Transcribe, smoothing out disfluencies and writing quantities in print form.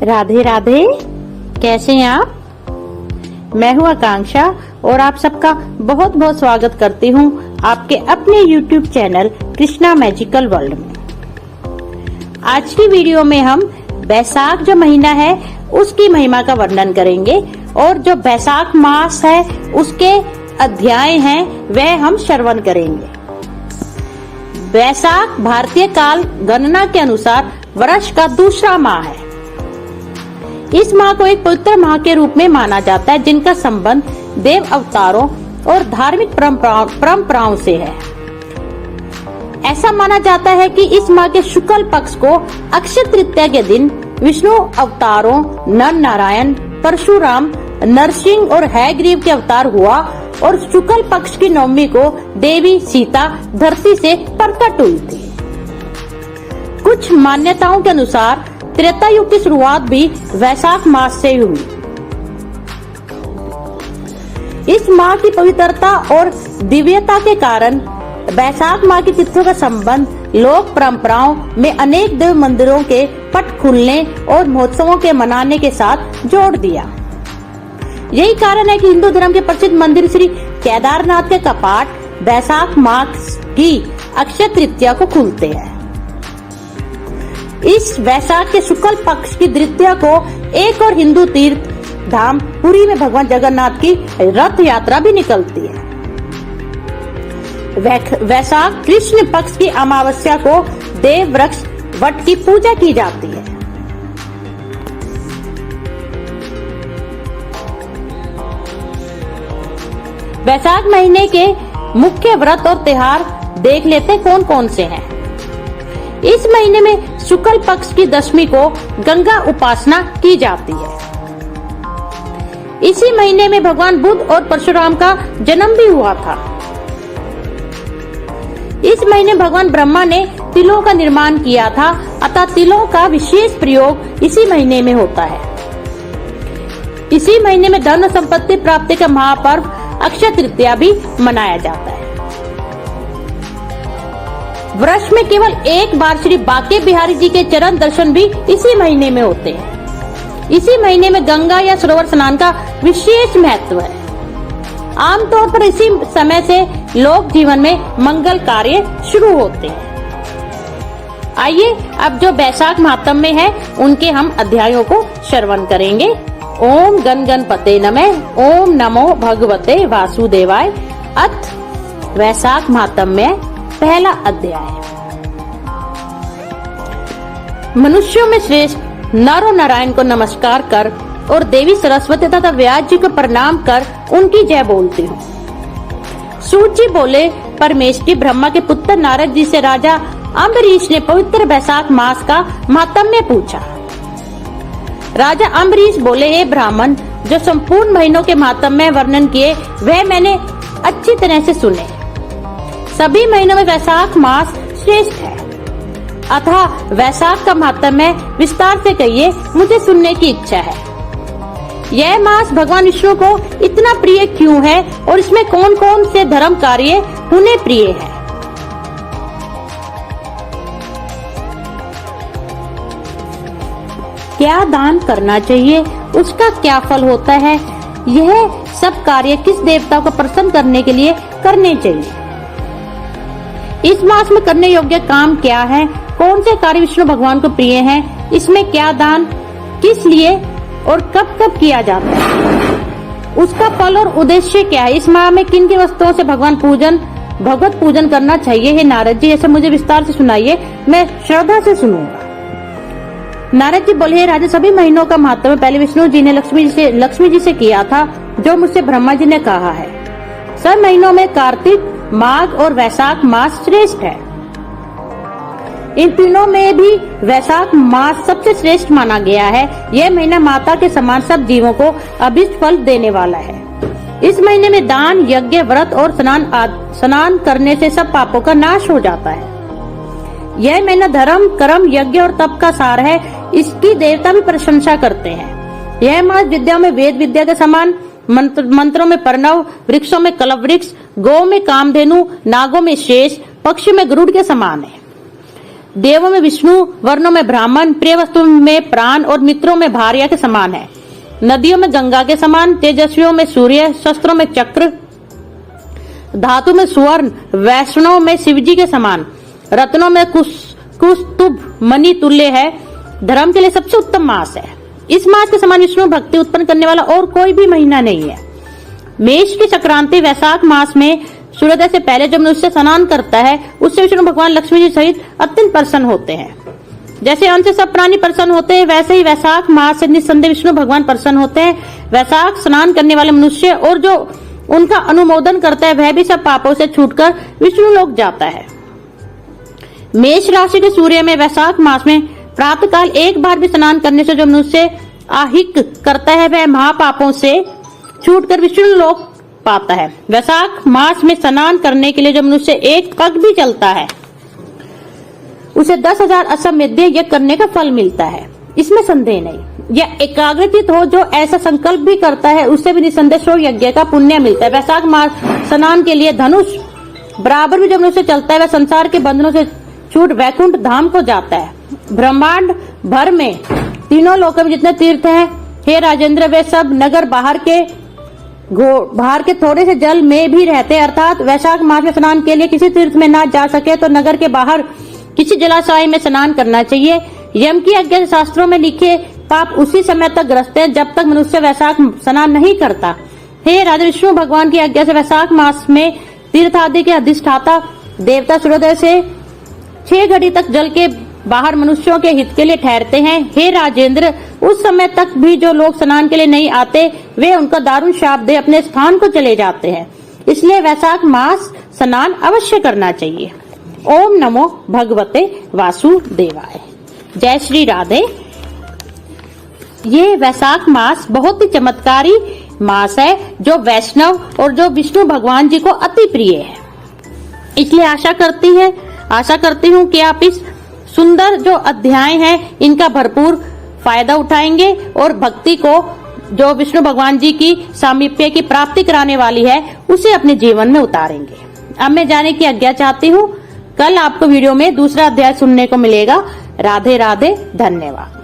राधे राधे। कैसे हैं आप? मैं हूँ आकांक्षा और आप सबका बहुत बहुत स्वागत करती हूँ आपके अपने YouTube channel Krishna magical world में। आज की वीडियो में हम बैसाख जो महीना है उसकी महिमा का वर्णन करेंगे और जो बैसाख मास है उसके अध्याय हैं वह हम श्रवण करेंगे। बैसाख भारतीय काल गणना के अनुसार वर्ष का दूसरा माह है। इस माह को एक पवित्र माह के रूप में माना जाता है जिनका संबंध देव अवतारों और धार्मिक परंपराओं से है। ऐसा माना जाता है कि इस माह के शुक्ल पक्ष को अक्षय तृतीया के दिन विष्णु अवतारों नर नारायण, परशुराम, नरसिंह और हयग्रीव के अवतार हुआ और शुक्ल पक्ष की नवमी को देवी सीता धरती से प्रकट हुई थी। कुछ मान्यताओं के अनुसार त्रेता युग की शुरुआत भी वैशाख मास से हुई। इस माह की पवित्रता और दिव्यता के कारण बैसाख माह की तिथियों का संबंध लोक परंपराओं में अनेक देव मंदिरों के पट खुलने और महोत्सवों के मनाने के साथ जोड़ दिया। यही कारण है कि हिंदू धर्म के प्रसिद्ध मंदिर श्री केदारनाथ के कपाट बैसाख माह की अक्षय तृतीया को खुलते हैं। इस वैशाख के शुक्ल पक्ष की द्वितीया को एक और हिंदू तीर्थ धाम पुरी में भगवान जगन्नाथ की रथ यात्रा भी निकलती है। वैशाख कृष्ण पक्ष की अमावस्या को देव वृक्ष वट की पूजा की जाती है। वैशाख महीने के मुख्य व्रत और त्योहार देख लेते कौन कौन से हैं। इस महीने में शुक्ल पक्ष की दशमी को गंगा उपासना की जाती है। इसी महीने में भगवान बुद्ध और परशुराम का जन्म भी हुआ था। इस महीने भगवान ब्रह्मा ने तिलों का निर्माण किया था, अतः तिलों का विशेष प्रयोग इसी महीने में होता है। इसी महीने में धन और संपत्ति प्राप्ति का महापर्व अक्षय तृतीया भी मनाया जाता है। वर्ष में केवल एक बार श्री बांके बिहारी जी के चरण दर्शन भी इसी महीने में होते हैं। इसी महीने में गंगा या सरोवर स्नान का विशेष महत्व है। आमतौर पर इसी समय से लोक जीवन में मंगल कार्य शुरू होते हैं। आइए अब जो बैसाख महात्म्य है उनके हम अध्यायों को श्रवण करेंगे। ओम गण गणपते नमः। ओम नमो भगवते वासुदेवाय। अथ वैशाख महात्म्य पहला अध्याय। मनुष्यों में श्रेष्ठ नर और नारायण को नमस्कार कर और देवी सरस्वती तथा व्यास जी को प्रणाम कर उनकी जय बोलती हूँ। सूत जी बोले, परमेष्टि ब्रह्मा के पुत्र नारद जी से राजा अम्बरीश ने पवित्र बैसाख मास का महात्म्य पूछा। राजा अम्बरीश बोले, हे ब्राह्मण, जो संपूर्ण महीनों के महात्म्य वर्णन किए वह मैंने अच्छी तरह से सुने। सभी महीनों में वैशाख मास श्रेष्ठ है, अतः वैशाख का महात्म्य विस्तार से कहिए, मुझे सुनने की इच्छा है। यह मास भगवान विष्णु को इतना प्रिय क्यों है और इसमें कौन कौन से धर्म कार्य उन्हें प्रिय है। क्या दान करना चाहिए, उसका क्या फल होता है, यह सब कार्य किस देवता को प्रसन्न करने के लिए करने चाहिए। इस मास में करने योग्य काम क्या है, कौन से कार्य विष्णु भगवान को प्रिय हैं, इसमें क्या दान किस लिए और कब कब किया जाता है, उसका फल और उद्देश्य क्या है। इस माह में किन किन वस्तुओं से भगवत पूजन करना चाहिए। हे नारद जी, ऐसे मुझे विस्तार से सुनाइए, मैं श्रद्धा से सुनूंगा। नारद जी बोले, राजा, सभी महीनों का महत्व पहले विष्णु जी ने लक्ष्मी जी से किया था, जो मुझसे ब्रह्मा जी ने कहा है। सब महीनों में कार्तिक, माघ और वैशाख मास श्रेष्ठ है। इन तीनों में भी वैशाख मास सबसे श्रेष्ठ माना गया है। यह महीना माता के समान सब जीवों को अभिष्ट फल देने वाला है। इस महीने में दान, यज्ञ, व्रत और स्नान करने से सब पापों का नाश हो जाता है। यह महीना धर्म, कर्म, यज्ञ और तप का सार है। इसकी देवता भी प्रशंसा करते हैं। यह मास विद्या में वेद विद्या के समान, मंत्रों में प्रणव, वृक्षों में कलप वृक्ष, गौ में कामधेनु, नागों में शेष, पक्षी में गरुड़ के समान है। देवों में विष्णु, वर्णों में ब्राह्मण, प्रिय वस्तु में प्राण और मित्रों में भार्या के समान है। नदियों में गंगा के समान, तेजस्वियों में सूर्य, शस्त्रों में चक्र, धातु में स्वर्ण, वैष्णव में शिवजी के समान, रत्नों में कुस्तुभ मणि तुल्य है। धर्म के लिए सबसे उत्तम मास है। इस मास के समान विष्णु भक्ति उत्पन्न करने वाला और कोई भी महीना नहीं है। मेष की संक्रांति वैशाख मास में सूर्योदय से पहले जब मनुष्य स्नान करता है, उससे विष्णु भगवान लक्ष्मी जी सहित अत्यंत प्रसन्न होते हैं। जैसे अन्न से सब प्राणी प्रसन्न होते हैं, वैसे ही वैशाख मास से निस्संदेह विष्णु भगवान प्रसन्न होते हैं। वैशाख स्नान करने वाले मनुष्य और जो उनका अनुमोदन करता है, वह भी सब पापों से छूटकर विष्णु लोक जाता है। मेष राशि के सूर्य में वैशाख मास में प्रातः काल एक बार भी स्नान करने से जो मनुष्य आहिक करता है, वह महापापों से छूटकर विष्णु लोक पाता है। वैशाख मास में स्नान करने के लिए जो मनुष्य एक पग भी चलता है, उसे 10,000 अश्वमेध यज्ञ करने का फल मिलता है, इसमें संदेह नहीं। यह एकाग्रचित हो जो ऐसा संकल्प भी करता है, उससे भी निसंदेह 100 यज्ञ का पुण्य मिलता है। वैशाख मास स्नान के लिए धनुष बराबर भी जब मनुष्य चलता है, वह संसार के बंधनों से छूट वैकुंठ धाम को जाता है। ब्रह्मांड भर में तीनों लोकों में जितने तीर्थ हैं, हे राजेंद्र, वे सब नगर बाहर के थोड़े से जल में भी रहते, अर्थात वैशाख मास में स्नान के लिए किसी तीर्थ में ना जा सके तो नगर के बाहर किसी जलाशय में स्नान करना चाहिए। यम की आज्ञा से शास्त्रों में लिखे पाप उसी समय तक ग्रस्त हैं जब तक मनुष्य वैशाख स्नान नहीं करता। हे राजा, विष्णु भगवान की आज्ञा से वैशाख मास में तीर्थ आदि के अधिष्ठाता देवता सूर्योदय से 6 घड़ी तक जल के बाहर मनुष्यों के हित के लिए ठहरते हैं। हे राजेंद्र, उस समय तक भी जो लोग स्नान के लिए नहीं आते, वे उनका दारुण शाप दे अपने स्थान को चले जाते हैं। इसलिए वैशाख मास स्नान अवश्य करना चाहिए। ओम नमो भगवते वासुदेवाय। जय श्री राधे। ये वैशाख मास बहुत ही चमत्कारी मास है, जो वैष्णव और जो विष्णु भगवान जी को अति प्रिय है। इसलिए आशा करती हूँ कि आप इस सुंदर जो अध्याय हैं, इनका भरपूर फायदा उठाएंगे और भक्ति को, जो विष्णु भगवान जी की सामीप्य की प्राप्ति कराने वाली है, उसे अपने जीवन में उतारेंगे। अब मैं जाने की आज्ञा चाहती हूँ। कल आपको वीडियो में दूसरा अध्याय सुनने को मिलेगा। राधे राधे, धन्यवाद।